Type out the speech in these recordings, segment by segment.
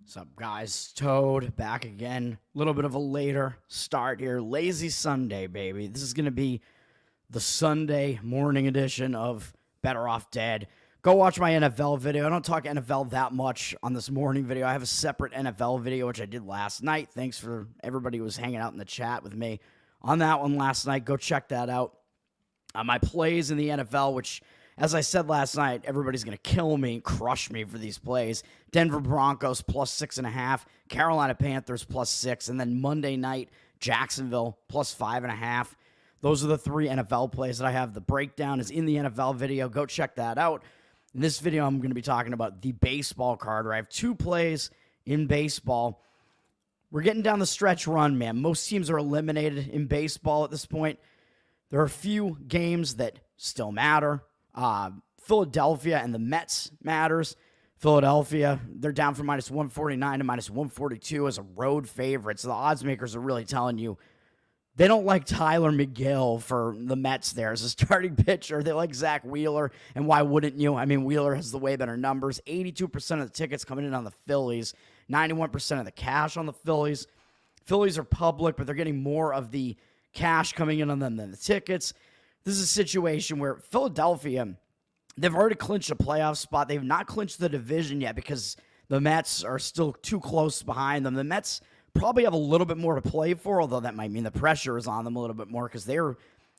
What's up, guys? Toad back again. A little bit of a later start here. Lazy Sunday, baby. This is going to be the Sunday morning edition of Better Off Dead. Go watch my NFL video. I don't talk NFL that much on this morning video. I have a separate NFL video, which I did last night. Thanks for everybody who was hanging out in the chat with me on that one last night. Go check that out. My plays in the NFL, which, as I said last night, everybody's going to kill me, crush me for these plays. Denver Broncos plus 6.5, Carolina Panthers plus 6, and then Monday night, Jacksonville plus 5.5. Those are the three NFL plays that I have. The breakdown is in the NFL video. Go check that out. In this video, I'm going to be talking about the baseball card, where I have two plays in baseball. We're getting down the stretch run, man. Most teams are eliminated in baseball at this point. There are a few games that still matter. Philadelphia and the Mets matters. Philadelphia, they're down from minus 149 to minus 142 as a road favorite. So the odds makers are really telling you they don't like Tyler McGill for the Mets there as a starting pitcher. They like Zach Wheeler, and why wouldn't you? I mean, Wheeler has the way better numbers. 82% of the tickets coming in on the Phillies, 91% of the cash on the Phillies. Phillies are public, but they're getting more of the cash coming in on them than the tickets. This is a situation where Philadelphia, they've already clinched a playoff spot. They've not clinched the division yet because the Mets are still too close behind them. The Mets probably have a little bit more to play for, although that might mean the pressure is on them a little bit more because they're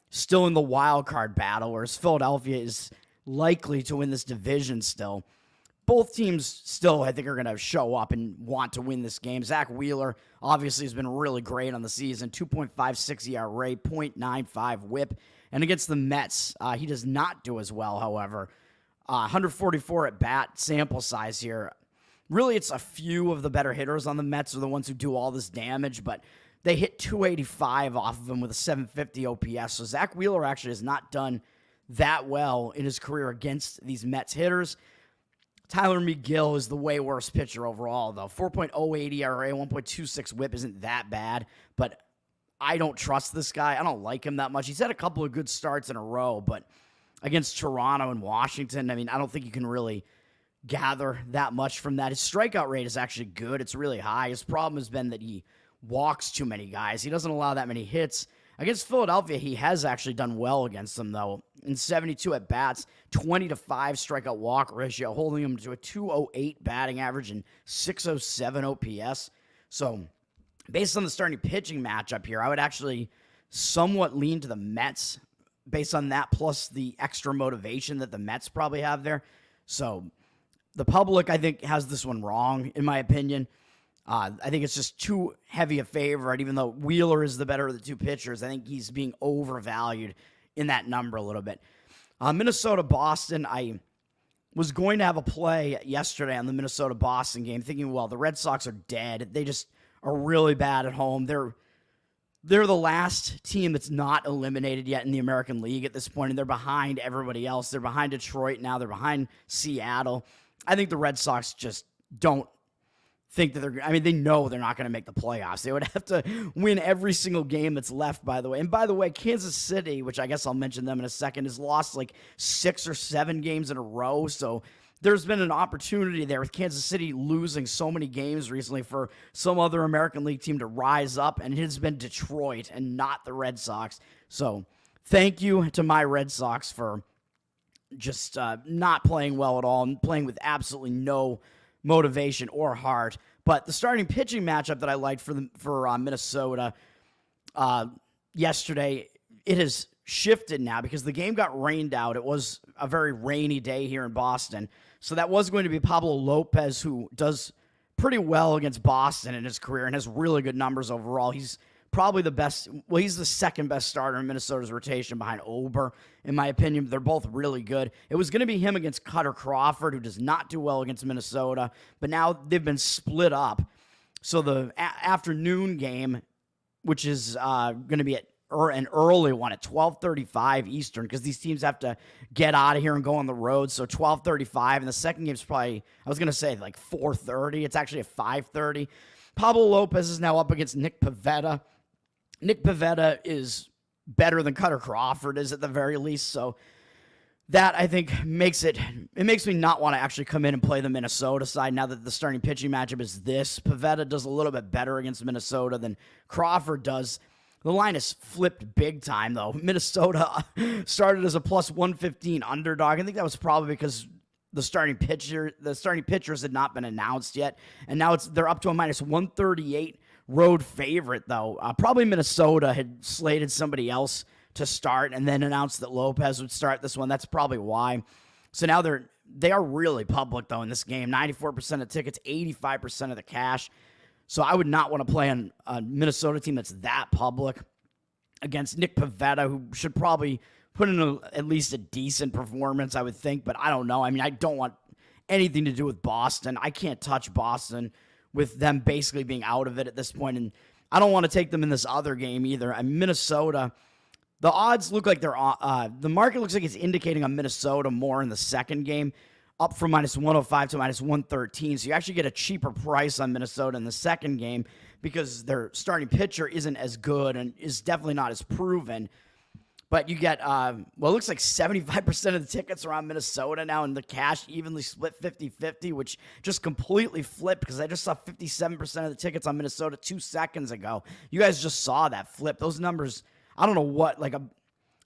still in the wild card battle, whereas Philadelphia is likely to win this division still. Both teams still, I think, are going to show up and want to win this game. Zach Wheeler obviously has been really great on the season. 2.56 ERA, 0.95 whip. And against the Mets, he does not do as well, however. 144 at bat sample size here. Really, it's a few of the better hitters on the Mets are the ones who do all this damage, but they hit 285 off of him with a 750 OPS. So Zach Wheeler actually has not done that well in his career against these Mets hitters. Tyler McGill is the way worse pitcher overall, though. 4.08 ERA, 1.26 whip isn't that bad, but I don't trust this guy. I don't like him that much. He's had a couple of good starts in a row, but against Toronto and Washington, I mean, I don't think you can really gather that much from that. His strikeout rate is actually good. It's really high. His problem has been that he walks too many guys. He doesn't allow that many hits. Against Philadelphia, he has actually done well against them, though. In 72 at-bats, 20-5 strikeout walk ratio, holding him to a 208 batting average and 607 OPS. So, based on the starting pitching matchup here, I would actually somewhat lean to the Mets based on that, plus the extra motivation that the Mets probably have there. So, the public, I think, has this one wrong, in my opinion. I think it's just too heavy a favorite, even though Wheeler is the better of the two pitchers. I think he's being overvalued in that number a little bit. Minnesota-Boston, I was going to have a play yesterday on the Minnesota-Boston game, thinking, well, the Red Sox are dead. They just are really bad at home. They're the last team that's not eliminated yet in the American League at this point, and they're behind everybody else. They're behind Detroit now. They're behind Seattle. I think the Red Sox just don't think that they know they're not going to make the playoffs. They would have to win every single game that's left, by the way. And by the way, Kansas City, which I guess I'll mention them in a second, has lost like 6 or 7 games in a row. So there's been an opportunity there with Kansas City losing so many games recently for some other American League team to rise up, and it has been Detroit and not the Red Sox. So thank you to my Red Sox for just not playing well at all and playing with absolutely no motivation or heart. But the starting pitching matchup that I liked for Minnesota yesterday, it has shifted now because the game got rained out. It was a very rainy day here in Boston. So that was going to be Pablo Lopez, who does pretty well against Boston in his career and has really good numbers overall. He's probably the best. Well, he's the second best starter in Minnesota's rotation behind Ober, in my opinion. They're both really good. It was going to be him against Cutter Crawford, who does not do well against Minnesota, but now they've been split up. So the afternoon game, which is going to be an early one at 12:35 Eastern, because these teams have to get out of here and go on the road. So 12:35, and the second game's probably, I was going to say like 4:30. It's actually at 5:30. Pablo Lopez is now up against Nick Pivetta. Nick Pivetta is better than Cutter Crawford is at the very least. So that I think makes me not want to actually come in and play the Minnesota side now that the starting pitching matchup is this. Pivetta does a little bit better against Minnesota than Crawford does. The line has flipped big time, though. Minnesota started as a plus 115 underdog. I think that was probably because the starting pitchers had not been announced yet, and now they're up to a minus 138 road favorite, though. Probably Minnesota had slated somebody else to start and then announced that Lopez would start this one. That's probably why. So now they are really public, though, in this game. 94% of tickets, 85% of the cash. So I would not want to play on a Minnesota team that's that public against Nick Pivetta, who should probably put in at least a decent performance, I would think. But I don't know. I mean, I don't want anything to do with Boston. I can't touch Boston with them basically being out of it at this point. And I don't want to take them in this other game either. Minnesota, the odds look like the market looks like it's indicating on Minnesota more in the second game, up from minus 105 to minus 113. So you actually get a cheaper price on Minnesota in the second game because their starting pitcher isn't as good and is definitely not as proven. But you get, it looks like 75% of the tickets are on Minnesota now, and the cash evenly split 50-50, which just completely flipped because I just saw 57% of the tickets on Minnesota 2 seconds ago. You guys just saw that flip. Those numbers, I don't know what, like a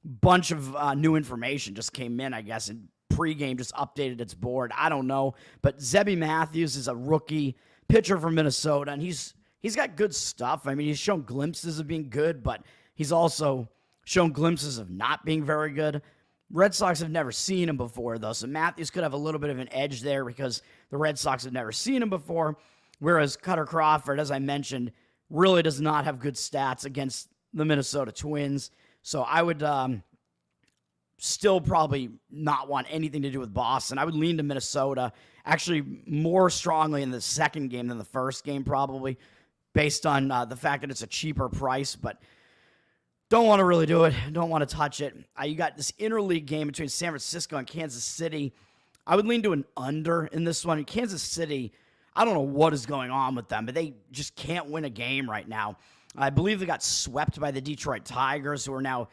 bunch of new information just came in, I guess, and pregame just updated its board. I don't know. But Zebby Matthews is a rookie pitcher from Minnesota, and he's got good stuff. I mean, he's shown glimpses of being good, but he's also shown glimpses of not being very good. Red Sox have never seen him before, though, so Matthews could have a little bit of an edge there because the Red Sox have never seen him before, whereas Cutter Crawford, as I mentioned, really does not have good stats against the Minnesota Twins. So I would still probably not want anything to do with Boston. I would lean to Minnesota, actually more strongly in the second game than the first game probably, based on the fact that it's a cheaper price, but don't want to really do it. Don't want to touch it. You got this interleague game between San Francisco and Kansas City. I would lean to an under in this one. In Kansas City, I don't know what is going on with them, but they just can't win a game right now. I believe they got swept by the Detroit Tigers, who are now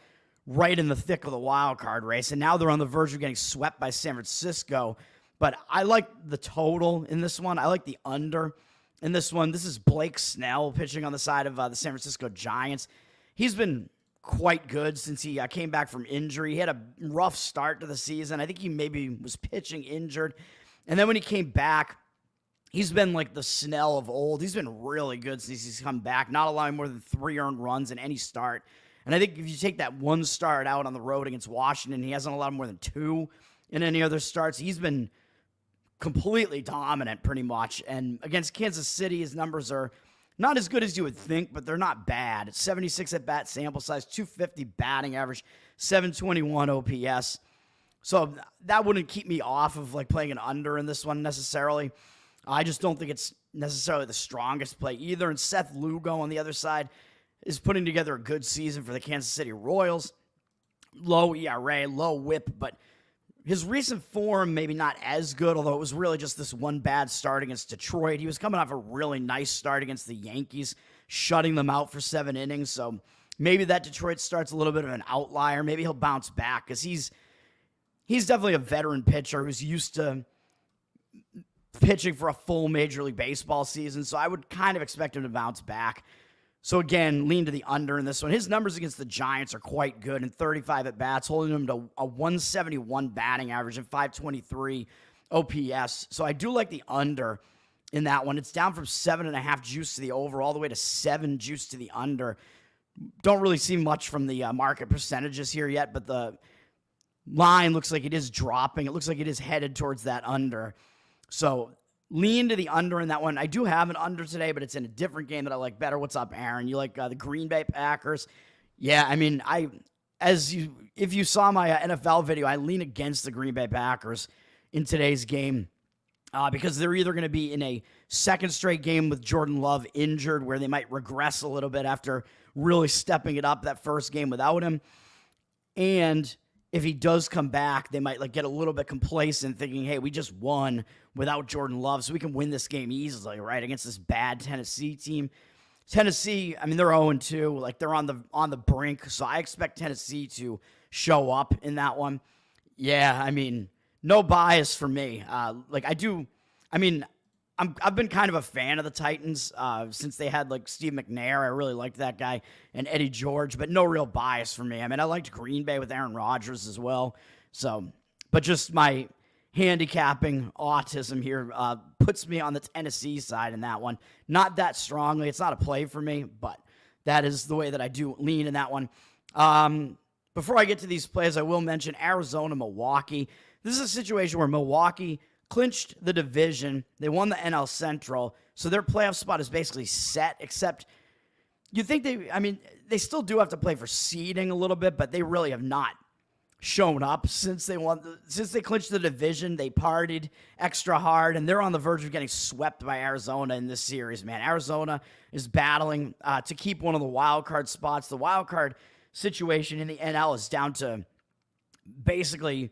right in the thick of the wild card race, and now they're on the verge of getting swept by San Francisco. But I like the total in this one. I like the under in this one. This is Blake Snell pitching on the side of the San Francisco Giants. He's been quite good since he came back from injury. He had a rough start to the season. I think he maybe was pitching injured. And then when he came back, he's been like the Snell of old. He's been really good since he's come back, not allowing more than 3 earned runs in any start. And I think if you take that one start out on the road against Washington, he hasn't allowed more than 2 in any other starts. He's been completely dominant pretty much. And against Kansas City, his numbers are not as good as you would think, but they're not bad. It's 76 at-bat sample size, 250 batting average, 721 OPS. So that wouldn't keep me off of like playing an under in this one necessarily. I just don't think it's necessarily the strongest play either. And Seth Lugo on the other side is putting together a good season for the Kansas City Royals. Low ERA, low whip, but his recent form maybe not as good, although it was really just this one bad start against Detroit. He was coming off a really nice start against the Yankees, shutting them out for 7 innings. So maybe that Detroit start's a little bit of an outlier. Maybe he'll bounce back because he's definitely a veteran pitcher who's used to pitching for a full Major League Baseball season. So I would kind of expect him to bounce back. So again, lean to the under in this one. His numbers against the Giants are quite good in 35 at-bats, holding him to a 171 batting average and 523 OPS. So I do like the under in that one. It's down from 7.5 juice to the over all the way to 7 juice to the under. Don't really see much from the market percentages here yet, but the line looks like it is dropping. It looks like it is headed towards that under. So lean to the under in that one. I do have an under today, but it's in a different game that I like better. What's up, Aaron? You like the Green Bay Packers? Yeah, I mean, if you saw my NFL video, I lean against the Green Bay Packers in today's game because they're either going to be in a second straight game with Jordan Love injured, where they might regress a little bit after really stepping it up that first game without him, and if he does come back, they might get a little bit complacent, thinking, hey, we just won without Jordan Love, so we can win this game easily, right, against this bad Tennessee team. Tennessee, I mean, they're 0-2. They're on the brink, so I expect Tennessee to show up in that one. Yeah, I mean, no bias for me. Like I do, I mean, I've been kind of a fan of the Titans since they had like Steve McNair. I really liked that guy and Eddie George, but no real bias for me. I mean, I liked Green Bay with Aaron Rodgers as well. So, but just my handicapping autism here puts me on the Tennessee side in that one. Not that strongly. It's not a play for me, but that is the way that I do lean in that one. Before I get to these plays, I will mention Arizona, Milwaukee. This is a situation where Milwaukee clinched the division. They won the NL Central, so their playoff spot is basically set, except you think they still do have to play for seeding a little bit, but they really have not shown up since they clinched the division. They partied extra hard, and they're on the verge of getting swept by Arizona in this series, man. Arizona is battling to keep one of the wild card spots. The wild card situation in the NL is down to basically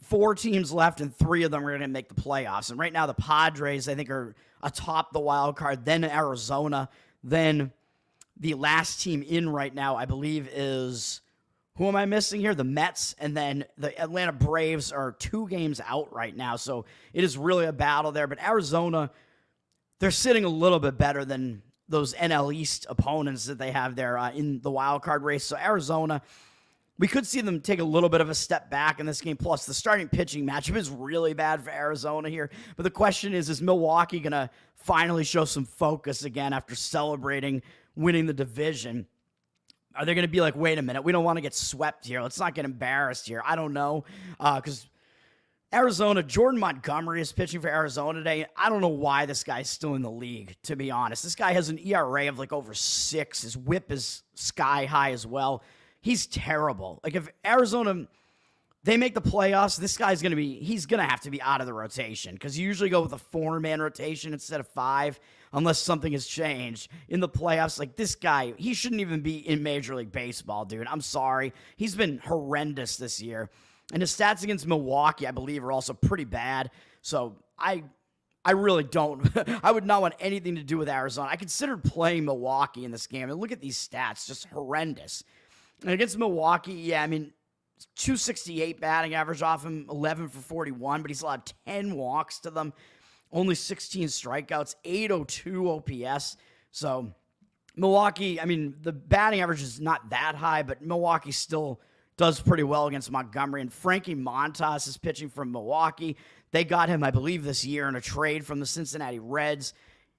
4 teams left, and 3 of them are going to make the playoffs. And right now, the Padres, I think, are atop the wild card, then Arizona, then the last team in right now, I believe, is, who am I missing here? The Mets, and then the Atlanta Braves are 2 games out right now. So it is really a battle there. But Arizona, they're sitting a little bit better than those NL East opponents that they have there in the wild card race. So Arizona, we could see them take a little bit of a step back in this game. Plus, the starting pitching matchup is really bad for Arizona here. But the question is Milwaukee going to finally show some focus again after celebrating winning the division? Are they going to be like, wait a minute, we don't want to get swept here. Let's not get embarrassed here. I don't know. Because Arizona, Jordan Montgomery is pitching for Arizona today. I don't know why this guy's still in the league, to be honest. This guy has an ERA of like over 6. His whip is sky high as well. He's terrible. Like, if Arizona, they make the playoffs, this guy's he's going to have to be out of the rotation, because you usually go with a 4-man rotation instead of 5, unless something has changed in the playoffs. Like, this guy, he shouldn't even be in Major League Baseball, dude. I'm sorry. He's been horrendous this year. And his stats against Milwaukee, I believe, are also pretty bad. So I really don't. I would not want anything to do with Arizona. I considered playing Milwaukee in this game. And look at these stats, just horrendous. And against Milwaukee, yeah, I mean, 268 batting average off him, 11 for 41, but he's allowed 10 walks to them, only 16 strikeouts, 802 OPS. So Milwaukee, I mean, the batting average is not that high, but Milwaukee still does pretty well against Montgomery. And Frankie Montas is pitching from Milwaukee. They got him, I believe, this year in a trade from the Cincinnati Reds.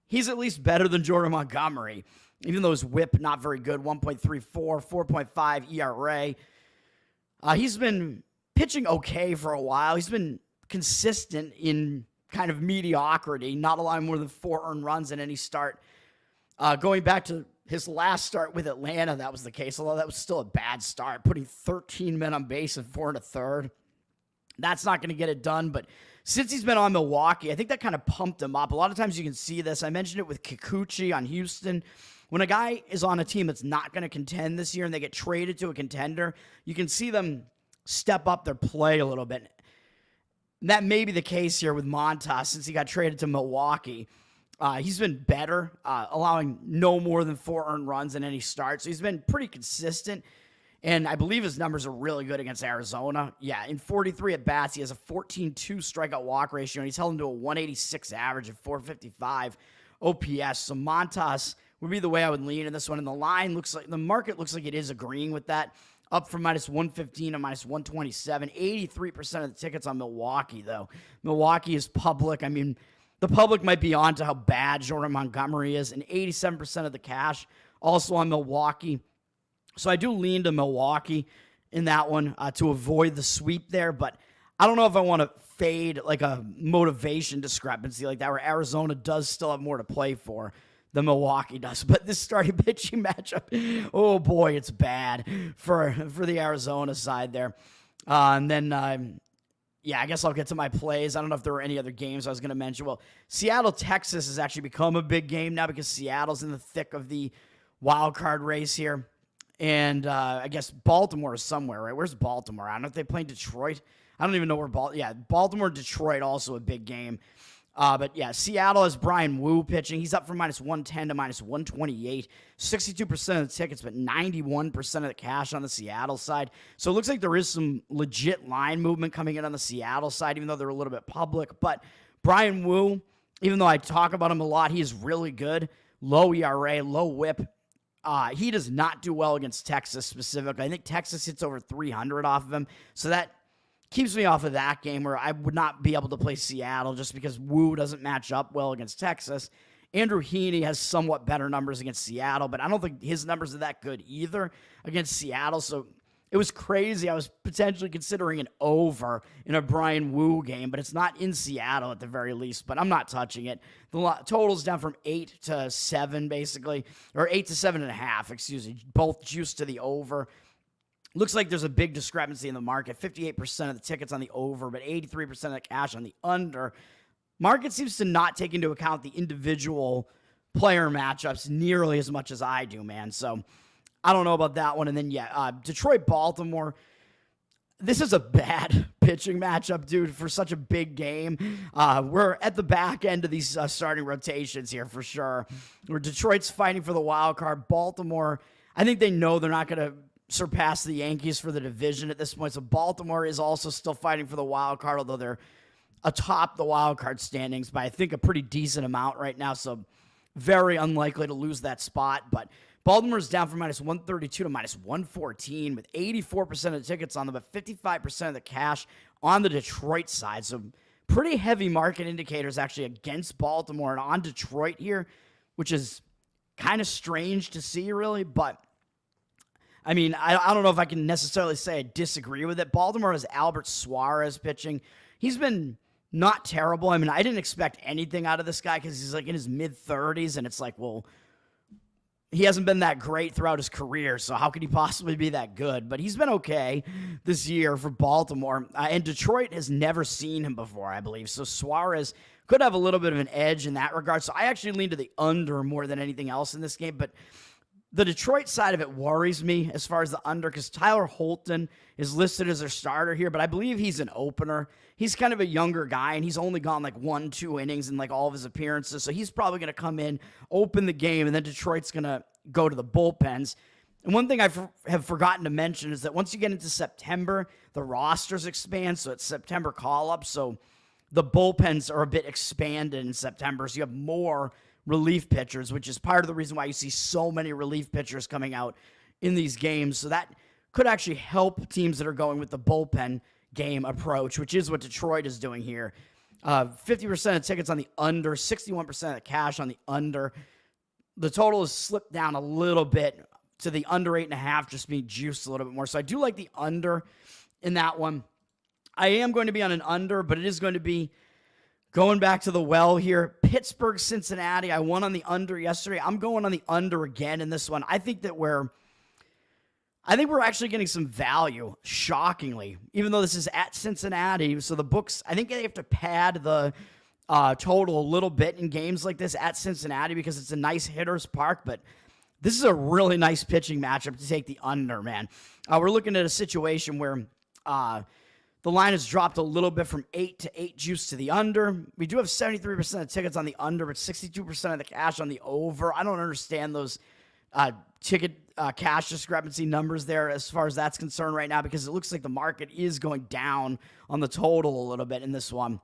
He's at least better than Jordan Montgomery, even though his whip not very good, 1.34, 4.5 ERA. He's been pitching okay for a while. He's been consistent in kind of mediocrity, not allowing more than 4 earned runs in any start. Going back to his last start with Atlanta, that was the case, although that was still a bad start, putting 13 men on base and 4 1/3. That's not going to get it done, but since he's been on Milwaukee, I think that kind of pumped him up. A lot of times you can see this. I mentioned it with Kikuchi on Houston. When a guy is on a team that's not going to contend this year and they get traded to a contender, you can see them step up their play a little bit. And that may be the case here with Montas since he got traded to Milwaukee. He's been better, allowing no more than 4 earned runs in any start. So he's been pretty consistent. And I believe his numbers are really good against Arizona. Yeah, in 43 at-bats, he has a 14-2 strikeout walk ratio, and he's held him to a 186 average and 455 OPS. So Montas would be the way I would lean in this one. And the market looks like it is agreeing with that. Up from -115 to -127. 83% of the tickets on Milwaukee, though. Milwaukee is public. I mean, the public might be on to how bad Jordan Montgomery is, and 87% of the cash also on Milwaukee. So I do lean to Milwaukee in that one to avoid the sweep there, but I don't know if I want to fade like a motivation discrepancy like that, where Arizona does still have more to play for than Milwaukee does. But this starting pitching matchup, oh boy, it's bad for the Arizona side there. And then yeah, I guess I'll get to my plays. I don't know if there were any other games I was going to mention. Well, Seattle, Texas has actually become a big game now because Seattle's in the thick of the wild card race here. And I guess Baltimore is somewhere, right? Where's Baltimore? I don't know if they play Detroit. I don't even know where Baltimore, Detroit, also a big game. But yeah, Seattle has Brian Wu pitching. He's up from -110 to -128. 62% of the tickets, but 91% of the cash on the Seattle side. So it looks like there is some legit line movement coming in on the Seattle side, even though they're a little bit public. But Brian Wu, even though I talk about him a lot, he is really good. Low ERA, low whip. He does not do well against Texas specifically. I think Texas hits over 300 off of him. So that keeps me off of that game where I would not be able to play Seattle just because Wu doesn't match up well against Texas. Andrew Heaney has somewhat better numbers against Seattle, but I don't think his numbers are that good either against Seattle. So it was crazy. I was potentially considering an over in a Brian Wu game, but it's not in Seattle at the very least, but I'm not touching it. The total's down from 8 to 7, basically, or 8 to 7.5, excuse me, both juiced to the over. Looks like there's a big discrepancy in the market. 58% of the tickets on the over, but 83% of the cash on the under. Market seems to not take into account the individual player matchups nearly as much as I do, man. So I don't know about that one. And then, Detroit-Baltimore. This is a bad pitching matchup, dude, for such a big game. We're at the back end of these starting rotations here for sure. Where Detroit's fighting for the wild card. Baltimore, I think they know they're not going to surpass the Yankees for the division at this point. So Baltimore is also still fighting for the wild card, although they're atop the wild card standings by, I think, a pretty decent amount right now. So very unlikely to lose that spot. But Baltimore's down from -132 to -114 with 84% of the tickets on them, but 55% of the cash on the Detroit side. So pretty heavy market indicators actually against Baltimore and on Detroit here, which is kind of strange to see, really. But I mean, I don't know if I can necessarily say I disagree with it. Baltimore has Albert Suarez pitching. He's been not terrible. I mean, I didn't expect anything out of this guy because he's like in his mid-30s, and it's like, well, he hasn't been that great throughout his career, so how could he possibly be that good? But he's been okay this year for Baltimore, and Detroit has never seen him before, I believe. So Suarez could have a little bit of an edge in that regard. So I actually lean to the under more than anything else in this game, but the Detroit side of it worries me as far as the under because Tyler Holton is listed as their starter here, but I believe he's an opener. He's kind of a younger guy, and he's only gone like 1-2 innings in like all of his appearances, so he's probably going to come in, open the game, and then Detroit's going to go to the bullpens. And one thing I have forgotten to mention is that once you get into September, the rosters expand, so it's September call-up, so the bullpens are a bit expanded in September, so you have more relief pitchers, which is part of the reason why you see so many relief pitchers coming out in these games. So that could actually help teams that are going with the bullpen game approach, which is what Detroit is doing here. 50% of tickets on the under, 61% of the cash on the under. The total has slipped down a little bit to the under 8.5, just being juiced a little bit more. So I do like the under in that one. I am going to be on an under, but it is going to be going back to the well here. Pittsburgh, Cincinnati. I won on the under yesterday. I'm going on the under again in this one. I think we're actually getting some value, shockingly, even though this is at Cincinnati. So the books, I think they have to pad the total a little bit in games like this at Cincinnati because it's a nice hitter's park, but this is a really nice pitching matchup to take the under, man. We're looking at a situation where the line has dropped a little bit from 8 to 8 juice to the under. We do have 73% of tickets on the under, but 62% of the cash on the over. I don't understand those ticket cash discrepancy numbers there as far as that's concerned right now because it looks like the market is going down on the total a little bit in this one.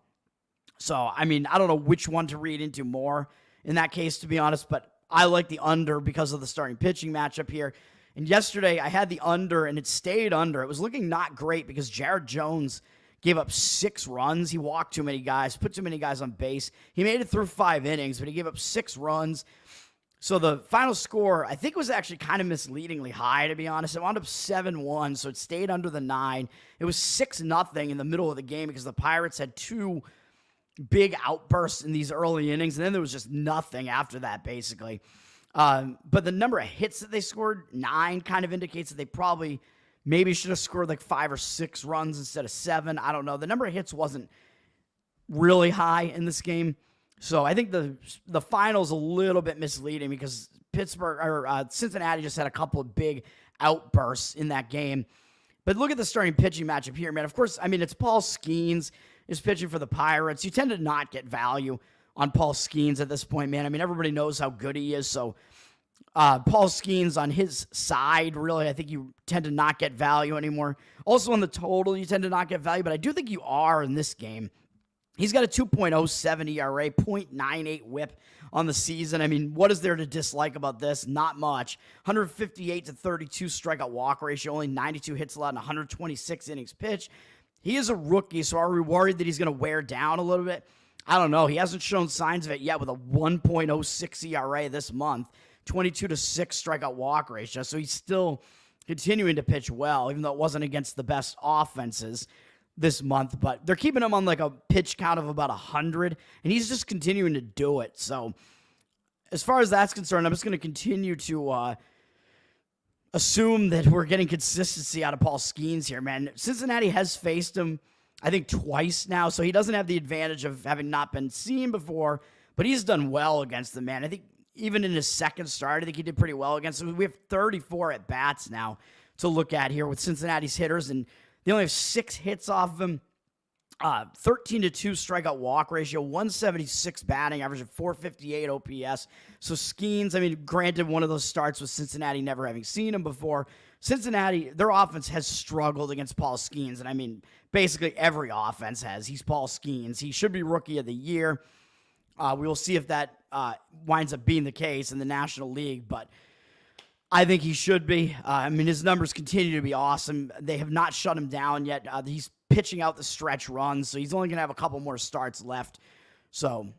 So, I mean, I don't know which one to read into more in that case, to be honest, but I like the under because of the starting pitching matchup here. And yesterday, I had the under, and it stayed under. It was looking not great because Jared Jones gave up 6 runs. He walked too many guys, put too many guys on base. He made it through 5 innings, but he gave up 6 runs. So the final score, I think, was actually kind of misleadingly high, to be honest. It wound up 7-1, so it stayed under the 9. It was 6-0 in the middle of the game because the Pirates had 2 big outbursts in these early innings, and then there was just nothing after that, basically. But the number of hits that they scored, 9, kind of indicates that they probably maybe should have scored like 5 or 6 runs instead of 7. I don't know. The number of hits wasn't really high in this game. So I think the final's a little bit misleading because Cincinnati just had a couple of big outbursts in that game. But look at the starting pitching matchup here, man. Of course, I mean, it's Paul Skeens. is pitching for the Pirates. You tend to not get value on Paul Skeens at this point, man. I mean, everybody knows how good he is, so Paul Skeens on his side, really, I think you tend to not get value anymore. Also on the total, you tend to not get value, but I do think you are in this game. He's got a 2.07 ERA, 0.98 whip on the season. I mean, what is there to dislike about this? Not much. 158 to 32 strikeout walk ratio, only 92 hits allowed and 126 innings pitched. He is a rookie, so are we worried that he's going to wear down a little bit? I don't know. He hasn't shown signs of it yet with a 1.06 ERA this month, 22 to 6 strikeout walk ratio. So he's still continuing to pitch well, even though it wasn't against the best offenses this month, but they're keeping him on like a pitch count of about 100, and he's just continuing to do it. So as far as that's concerned, I'm just going to continue to assume that we're getting consistency out of Paul Skeens here, man. Cincinnati has faced him, I think, twice now, so he doesn't have the advantage of having not been seen before, but he's done well against the man. I think even in his second start, I think he did pretty well against him. We have 34 at-bats now to look at here with Cincinnati's hitters, and they only have 6 hits off of him, 13 to 2 strikeout walk ratio, 176 batting average, 458 OPS. So Skeens, I mean, granted, one of those starts with Cincinnati never having seen him before. Cincinnati, their offense has struggled against Paul Skeens, and I mean, basically every offense has. He's Paul Skeens. He should be Rookie of the Year. We will see if that winds up being the case in the National League, but I think he should be. I mean, his numbers continue to be awesome. They have not shut him down yet. He's pitching out the stretch runs, so he's only going to have a couple more starts left. So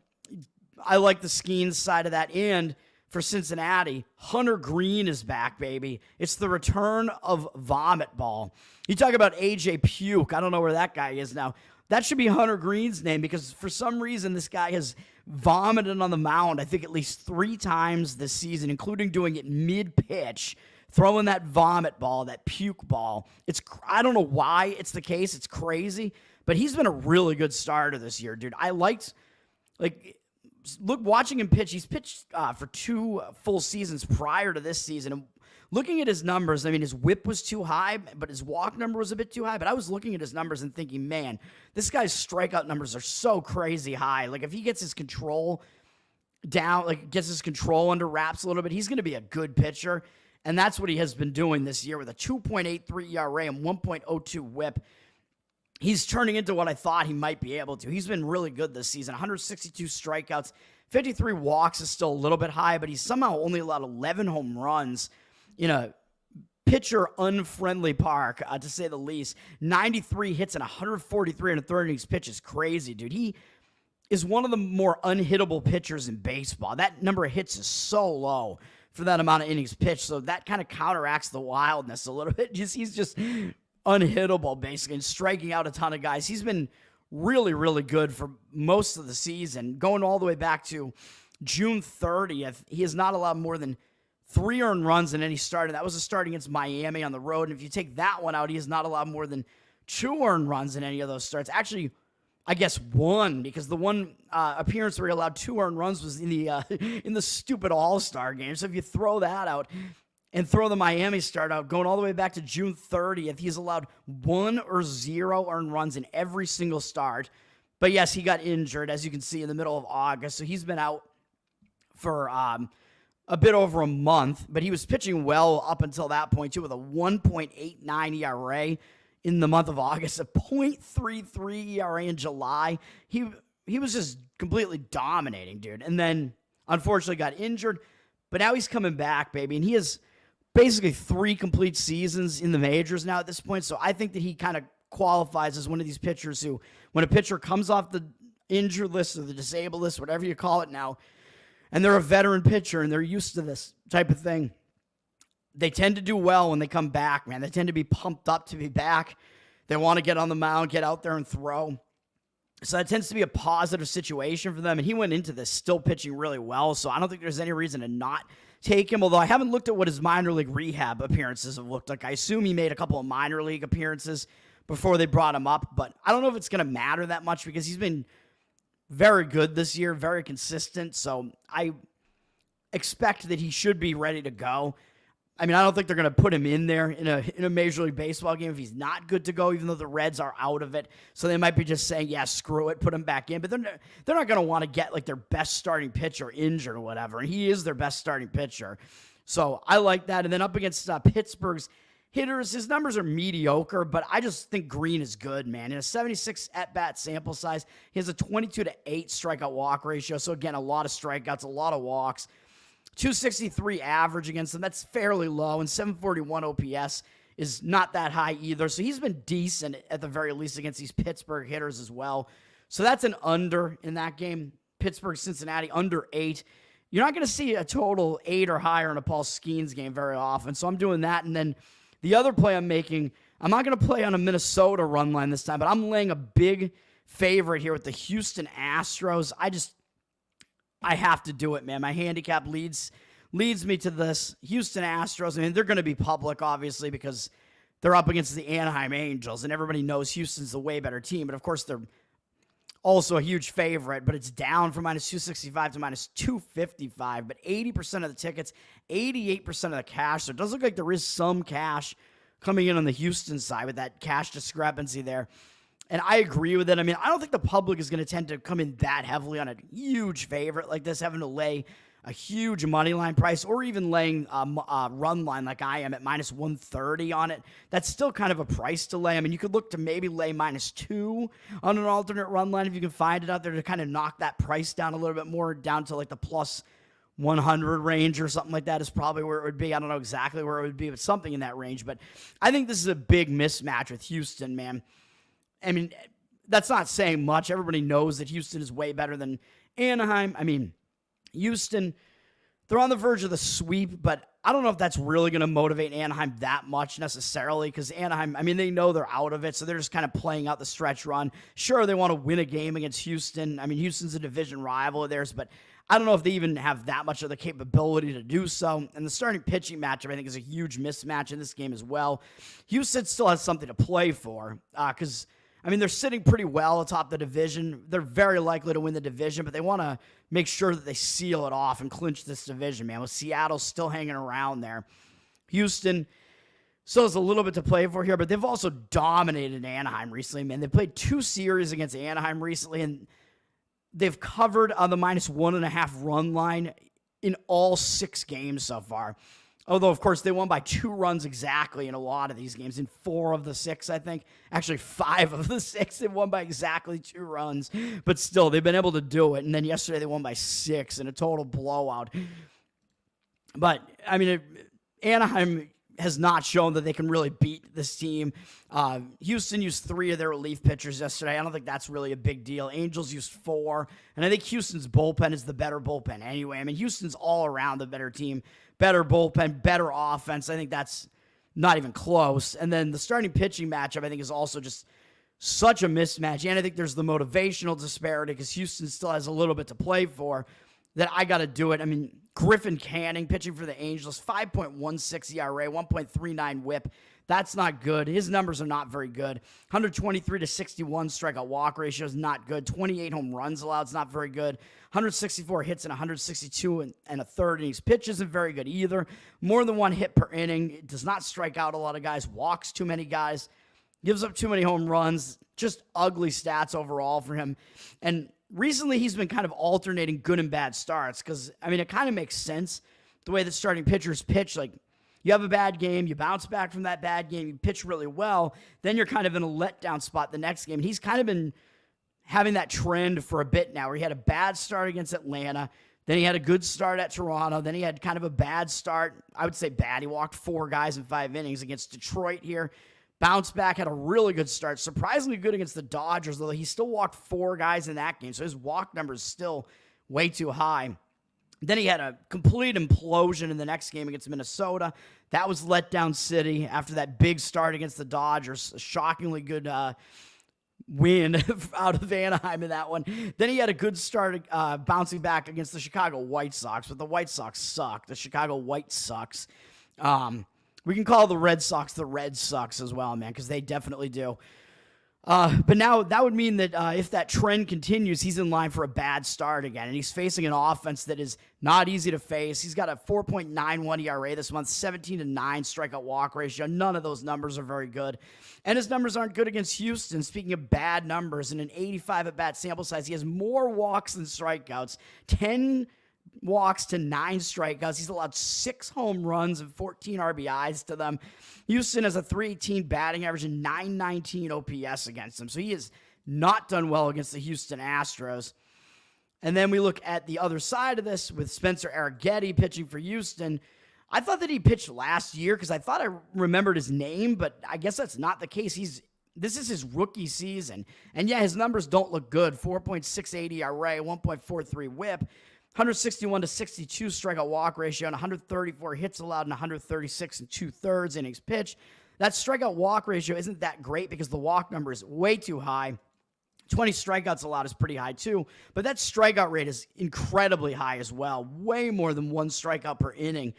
I like the Skeens side of that. And for Cincinnati, Hunter Green is back, baby. It's the return of Vomit Ball. You talk about A.J. Puke. I don't know where that guy is now. That should be Hunter Green's name because for some reason this guy has vomited on the mound, I think at least 3 times this season, including doing it mid-pitch, throwing that vomit ball, that puke ball. I don't know why it's the case. It's crazy. But he's been a really good starter this year, dude. I liked, watching him pitch. He's pitched for 2 full seasons prior to this season. And looking at his numbers, I mean, his whip was too high, but his walk number was a bit too high. But I was looking at his numbers and thinking, man, this guy's strikeout numbers are so crazy high. Like, if he gets his control down, gets his control under wraps a little bit, he's going to be a good pitcher. And that's what he has been doing this year with a 2.83 ERA and 1.02 whip. He's turning into what I thought he might be able to. He's been really good this season. 162 strikeouts, 53 walks is still a little bit high, but he's somehow only allowed 11 home runs in a pitcher-unfriendly park, to say the least. 93 hits and 143 and a third innings pitch is crazy, dude. He is one of the more unhittable pitchers in baseball. That number of hits is so low for that amount of innings pitched, so that kind of counteracts the wildness a little bit. He's just unhittable, basically, and striking out a ton of guys. He's been really, really good for most of the season. Going all the way back to June 30th, he has not allowed more than 3 earned runs in any start, and that was a start against Miami on the road. And if you take that one out, he has not allowed more than 2 earned runs in any of those starts. Actually, I guess 1, because the one appearance where he allowed 2 earned runs was in the stupid All-Star game. So if you throw that out and throw the Miami start out, going all the way back to June 30th, he's allowed 1 or 0 earned runs in every single start. But yes, he got injured, as you can see, in the middle of August. So he's been out for a bit over a month, but he was pitching well up until that point, too, with a 1.89 ERA in the month of August, a 0.33 ERA in July. He was just completely dominating, dude. And then, unfortunately, got injured, but now he's coming back, baby, and he has basically 3 complete seasons in the majors now at this point, so I think that he kind of qualifies as one of these pitchers who, when a pitcher comes off the injured list or the disabled list, whatever you call it now, and they're a veteran pitcher and they're used to this type of thing, they tend to do well when they come back, man. They tend to be pumped up to be back. They want to get on the mound, get out there and throw. So that tends to be a positive situation for them. And he went into this still pitching really well, so I don't think there's any reason to not take him, although I haven't looked at what his minor league rehab appearances have looked like. I assume he made a couple of minor league appearances before they brought him up, but I don't know if it's going to matter that much because he's been very good this year, very consistent, so I expect that he should be ready to go. I mean, I don't think they're going to put him in there in a Major League Baseball game if he's not good to go, even though the Reds are out of it. So they might be just saying, yeah, screw it, put him back in. But they're not going to want to get like their best starting pitcher injured or whatever. And he is their best starting pitcher. So I like that. And then up against Pittsburgh's hitters, his numbers are mediocre, but I just think Green is good, man. In a 76 at-bat sample size, he has a 22-8 strikeout walk ratio. So again, a lot of strikeouts, a lot of walks. 263 average against them. That's fairly low, and 741 OPS is not that high either. So he's been decent at the very least against these Pittsburgh hitters as well. So that's an under in that game. Pittsburgh-Cincinnati, under 8. You're not going to see a total 8 or higher in a Paul Skeens game very often. So I'm doing that. And then the other play I'm making, I'm not going to play on a Minnesota run line this time, but I'm laying a big favorite here with the Houston Astros. I have to do it, man. My handicap leads me to this. Houston Astros, I mean, they're going to be public, obviously, because they're up against the Anaheim Angels, and everybody knows Houston's the way better team. But, of course, they're also a huge favorite, but it's down from minus 265 to minus 255. But 80% of the tickets, 88% of the cash. So it does look like there is some cash coming in on the Houston side with that cash discrepancy there. And I agree with it. I mean, I don't think the public is going to tend to come in that heavily on a huge favorite like this, having to lay a huge money line price or even laying a run line like I am at minus 130 on it. That's still kind of a price to lay. I mean, you could look to maybe lay minus 2 on an alternate run line if you can find it out there to kind of knock that price down a little bit more, down to like the plus 100 range or something like that is probably where it would be. I don't know exactly where it would be, but something in that range. But I think this is a big mismatch with Houston, man. I mean, that's not saying much. Everybody knows that Houston is way better than Anaheim. I mean, Houston, they're on the verge of the sweep, but I don't know if that's really going to motivate Anaheim that much necessarily, because Anaheim, I mean, they know they're out of it, so they're just kind of playing out the stretch run. Sure, they want to win a game against Houston. I mean, Houston's a division rival of theirs, but I don't know if they even have that much of the capability to do so. And the starting pitching matchup, I think, is a huge mismatch in this game as well. Houston still has something to play for, because I mean, they're sitting pretty well atop the division. They're very likely to win the division, but they want to make sure that they seal it off and clinch this division, man, with Seattle still hanging around there. Houston still has a little bit to play for here, but they've also dominated Anaheim recently, man. They played 2 series against Anaheim recently, and they've covered on the minus 1.5 run line in all 6 games so far. Although, of course, they won by 2 runs exactly in a lot of these games. In 4 of the 6, I think. Actually, 5 of the 6, they won by exactly 2 runs. But still, they've been able to do it. And then yesterday, they won by 6 in a total blowout. But, I mean, Anaheim has not shown that they can really beat this team. Houston used 3 of their relief pitchers yesterday. I don't think that's really a big deal. Angels used 4. And I think Houston's bullpen is the better bullpen anyway. I mean, Houston's all around the better team. Better bullpen, better offense. I think that's not even close. And then the starting pitching matchup, I think, is also just such a mismatch. And I think there's the motivational disparity because Houston still has a little bit to play for that I got to do it. I mean, Griffin Canning pitching for the Angels, 5.16 ERA, 1.39 whip. That's not good. His numbers are not very good. 123 to 61 strikeout walk ratio is not good. 28 home runs allowed is not very good. 164 hits and 162 and a third innings pitch isn't very good either. More than 1 hit per inning. It does not strike out a lot of guys. Walks too many guys. Gives up too many home runs. Just ugly stats overall for him. And recently he's been kind of alternating good and bad starts because, I mean, it kind of makes sense the way that starting pitchers pitch. Like, you have a bad game, you bounce back from that bad game, you pitch really well, then you're kind of in a letdown spot the next game. And he's kind of been having that trend for a bit now where he had a bad start against Atlanta, then he had a good start at Toronto, then he had kind of a bad start. I would say bad. He walked 4 guys in 5 innings against Detroit here. Bounced back, had a really good start. Surprisingly good against the Dodgers, although he still walked 4 guys in that game, so his walk number is still way too high. Then he had a complete implosion in the next game against Minnesota. That was letdown city after that big start against the Dodgers. A shockingly good win out of Anaheim in that one. Then he had a good start bouncing back against the Chicago White Sox, but the White Sox suck. The Chicago White Sox. We can call the Red Sox the Red Sox as well, man, because they definitely do. But now that would mean that if that trend continues, he's in line for a bad start again. And he's facing an offense that is not easy to face. He's got a 4.91 ERA this month, 17-9 strikeout walk ratio. None of those numbers are very good. And his numbers aren't good against Houston. Speaking of bad numbers, in an 85 at-bat sample size, he has more walks than strikeouts, 10 walks to 9 strikeouts. He's allowed 6 home runs and 14 RBIs to them. Houston has a 318 batting average and 919 OPS against him. So he has not done well against the Houston Astros. And then we look at the other side of this with Spencer Arrighetti pitching for Houston. I thought that he pitched last year because I thought I remembered his name, but I guess that's not the case. This is his rookie season. And yeah, his numbers don't look good. 4.68 ERA, 1.43 whip, 161 to 62 strikeout walk ratio, and 134 hits allowed and 136 and 2/3 innings pitched. That strikeout walk ratio isn't that great because the walk number is way too high. 20 strikeouts allowed is pretty high too, but that strikeout rate is incredibly high as well, way more than 1 strikeout per inning,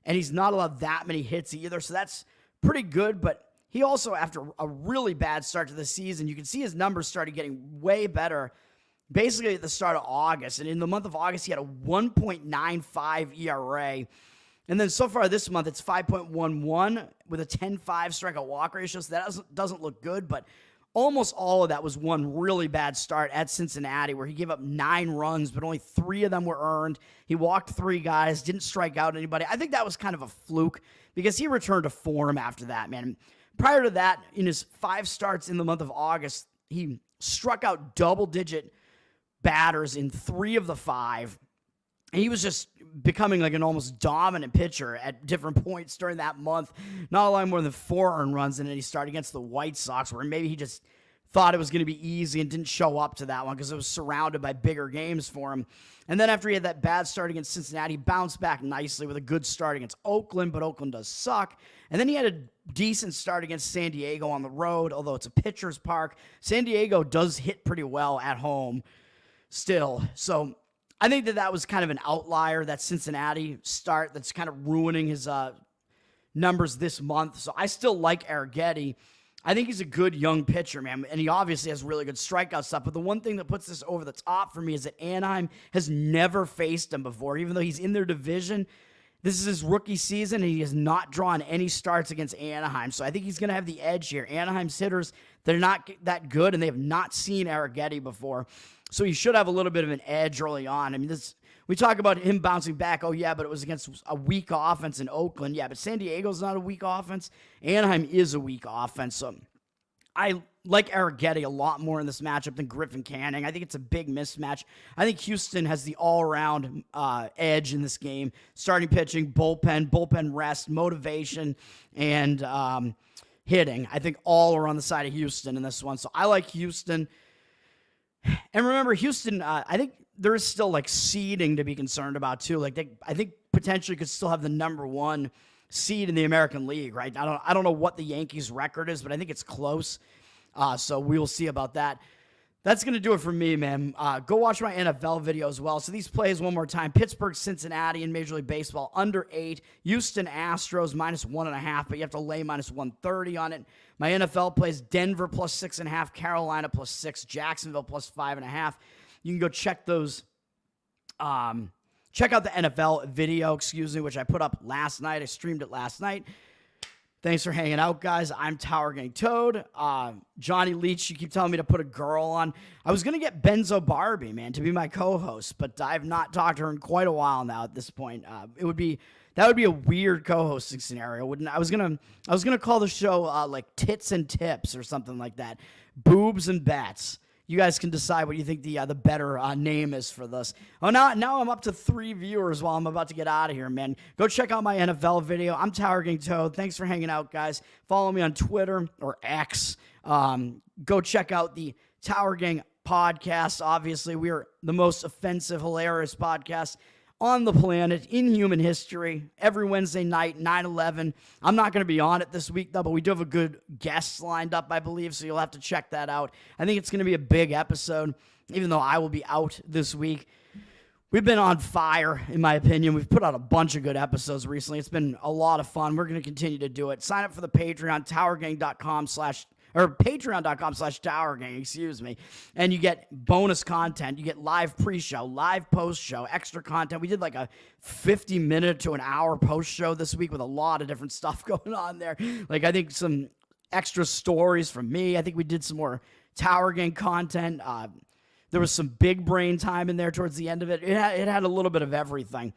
and he's not allowed that many hits either, so that's pretty good. But he also, after a really bad start to the season, you can see his numbers started getting way better basically at the start of August. And in the month of August, he had a 1.95 ERA. And then so far this month, it's 5.11 with a 10.5 strikeout walk ratio. So that doesn't look good, but almost all of that was one really bad start at Cincinnati where he gave up 9 runs, but only 3 of them were earned. He walked 3 guys, didn't strike out anybody. I think that was kind of a fluke because he returned to form after that, man. Prior to that, in his 5 starts in the month of August, he struck out double-digit batters in 3 of the 5. And he was just becoming like an almost dominant pitcher at different points during that month. Not allowing more than 4 earned runs in any start against the White Sox, where maybe he just thought it was going to be easy and didn't show up to that one because it was surrounded by bigger games for him. And then after he had that bad start against Cincinnati, he bounced back nicely with a good start against Oakland, but Oakland does suck. And then he had a decent start against San Diego on the road, although it's a pitcher's park. San Diego does hit pretty well at home still. So I think that was kind of an outlier, that Cincinnati start that's kind of ruining his numbers this month. So I still like Arrighetti. I think he's a good young pitcher, man, and he obviously has really good strikeout stuff. But the one thing that puts this over the top for me is that Anaheim has never faced him before, even though he's in their division. This is his rookie season, and he has not drawn any starts against Anaheim. So I think he's going to have the edge here. Anaheim's hitters, they're not that good, and they have not seen Arrighetti before. So he should have a little bit of an edge early on. I mean, we talk about him bouncing back. Oh, yeah, but it was against a weak offense in Oakland. Yeah, but San Diego's not a weak offense. Anaheim is a weak offense. So I like Arrighetti a lot more in this matchup than Griffin Canning. I think it's a big mismatch. I think Houston has the all-around edge in this game. Starting pitching, bullpen rest, motivation, and hitting. I think all are on the side of Houston in this one. So I like Houston. And remember, Houston, I think there is still like seeding to be concerned about too. Like I think potentially could still have the number 1 seed in the American League, right? I don't know what the Yankees' record is, but I think it's close. So we will see about that. That's going to do it for me, man. Go watch my NFL video as well. So these plays one more time. Pittsburgh, Cincinnati in Major League Baseball, under 8. Houston Astros, -1.5, but you have to lay -130 on it. My NFL plays Denver +6.5, Carolina +6, Jacksonville +5.5. You can go check those. Check out the NFL video, which I put up last night. I streamed it last night. Thanks for hanging out, guys. I'm Tower Gang Toad. Johnny Leach, you keep telling me to put a girl on. I was going to get Benzo Barbie, man, to be my co-host, but I've not talked to her in quite a while now at this point. That would be a weird co-hosting scenario, wouldn't it? I was gonna call the show like Tits and Tips or something like that. Boobs and Bats. You guys can decide what you think the better name is for this. Oh, now I'm up to 3 viewers while I'm about to get out of here, man. Go check out my NFL video. I'm Tower Gang Toad. Thanks for hanging out, guys. Follow me on Twitter or X. Go check out the Tower Gang podcast. Obviously, we are the most offensive, hilarious podcast on the planet in human history. Every Wednesday night, 9/11. I'm not going to be on it this week, though, but we do have a good guest lined up, I believe, so you'll have to check that out. I think it's going to be a big episode, even though I will be out this week. We've been on fire, in my opinion. We've put out a bunch of good episodes recently. It's been a lot of fun. We're going to continue to do it. Sign up for the Patreon, towergang.com/ or patreon.com/Tower Gang, excuse me. And you get bonus content. You get live pre-show, live post-show, extra content. We did like a 50-minute to an hour post-show this week with a lot of different stuff going on there. Like, I think some extra stories from me. I think we did some more Tower Gang content. There was some big brain time in there towards the end of it. It had a little bit of everything.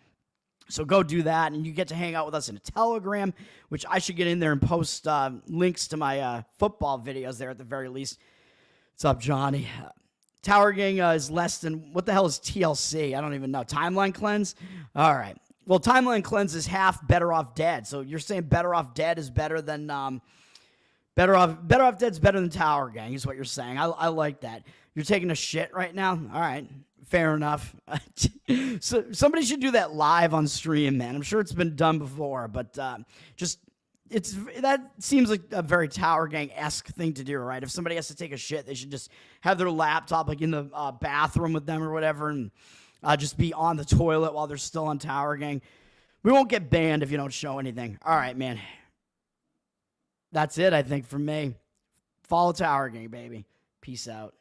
So go do that, and you get to hang out with us in a Telegram, which I should get in there and post links to my football videos there at the very least. What's up, Johnny? Tower Gang is less than, what the hell is TLC? I don't even know. Timeline Cleanse? All right. Well, Timeline Cleanse is half Better Off Dead. So you're saying Better Off Dead is better than, Better Off Dead's better than Tower Gang is what you're saying. I like that. You're taking a shit right now? All right. Fair enough. So somebody should do that live on stream, man. I'm sure it's been done before, but that seems like a very Tower Gang-esque thing to do, right? If somebody has to take a shit, they should just have their laptop like in the bathroom with them or whatever, and just be on the toilet while they're still on Tower Gang. We won't get banned if you don't show anything. All right, man. That's it, I think, for me. Follow Tower Gang, baby. Peace out.